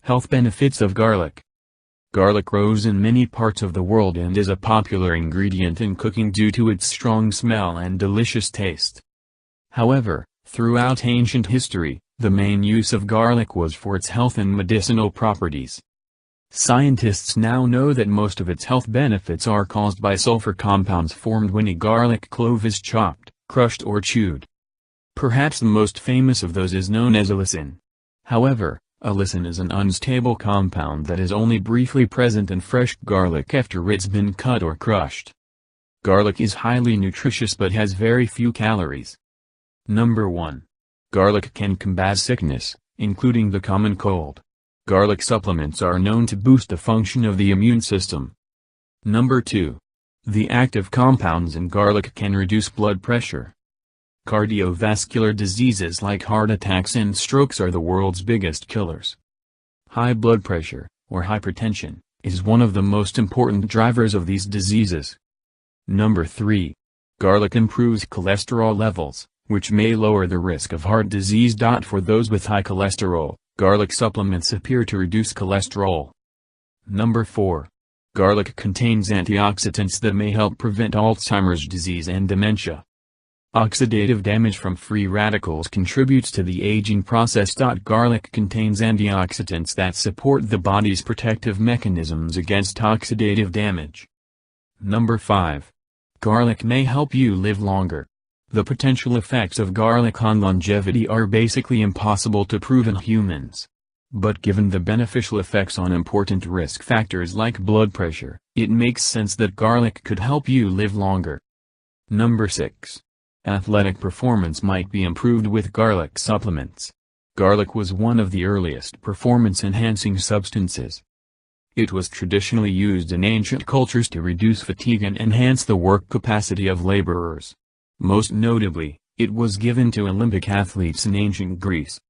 Health benefits of garlic. Garlic grows in many parts of the world and is a popular ingredient in cooking due to its strong smell and delicious taste. However, throughout ancient history, the main use of garlic was for its health and medicinal properties. Scientists now know that most of its health benefits are caused by sulfur compounds formed when a garlic clove is chopped, crushed or chewed. Perhaps the most famous of those is known as allicin. However, allicin is an unstable compound that is only briefly present in fresh garlic after it's been cut or crushed. Garlic is highly nutritious but has very few calories. Number 1. Garlic can combat sickness, including the common cold. Garlic supplements are known to boost the function of the immune system. Number 2. The active compounds in garlic can reduce blood pressure. Cardiovascular diseases like heart attacks and strokes are the world's biggest killers. High blood pressure, or hypertension, is one of the most important drivers of these diseases. Number 3. Garlic improves cholesterol levels, which may lower the risk of heart disease. For those with high cholesterol, garlic supplements appear to reduce cholesterol. Number 4. Garlic contains antioxidants that may help prevent Alzheimer's disease and dementia. Oxidative damage from free radicals contributes to the aging process. Garlic contains antioxidants that support the body's protective mechanisms against oxidative damage. Number 5. Garlic may help you live longer. The potential effects of garlic on longevity are basically impossible to prove in humans. But given the beneficial effects on important risk factors like blood pressure, it makes sense that garlic could help you live longer. Number 6. Athletic performance might be improved with garlic supplements. Garlic was one of the earliest performance-enhancing substances. It was traditionally used in ancient cultures to reduce fatigue and enhance the work capacity of laborers. Most notably, it was given to Olympic athletes in ancient Greece.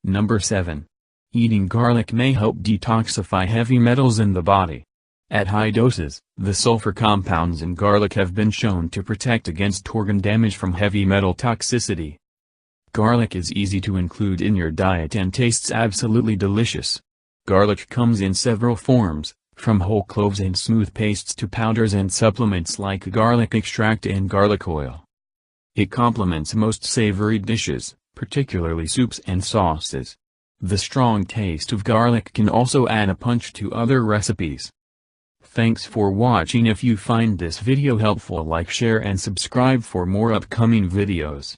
Number 7. Eating garlic may help detoxify heavy metals in the body. At high doses, the sulfur compounds in garlic have been shown to protect against organ damage from heavy metal toxicity. Garlic is easy to include in your diet and tastes absolutely delicious. Garlic comes in several forms, from whole cloves and smooth pastes to powders and supplements like garlic extract and garlic oil. It complements most savory dishes, particularly soups and sauces. The strong taste of garlic can also add a punch to other recipes. Thanks for watching. If you find this video helpful, like, share and subscribe for more upcoming videos.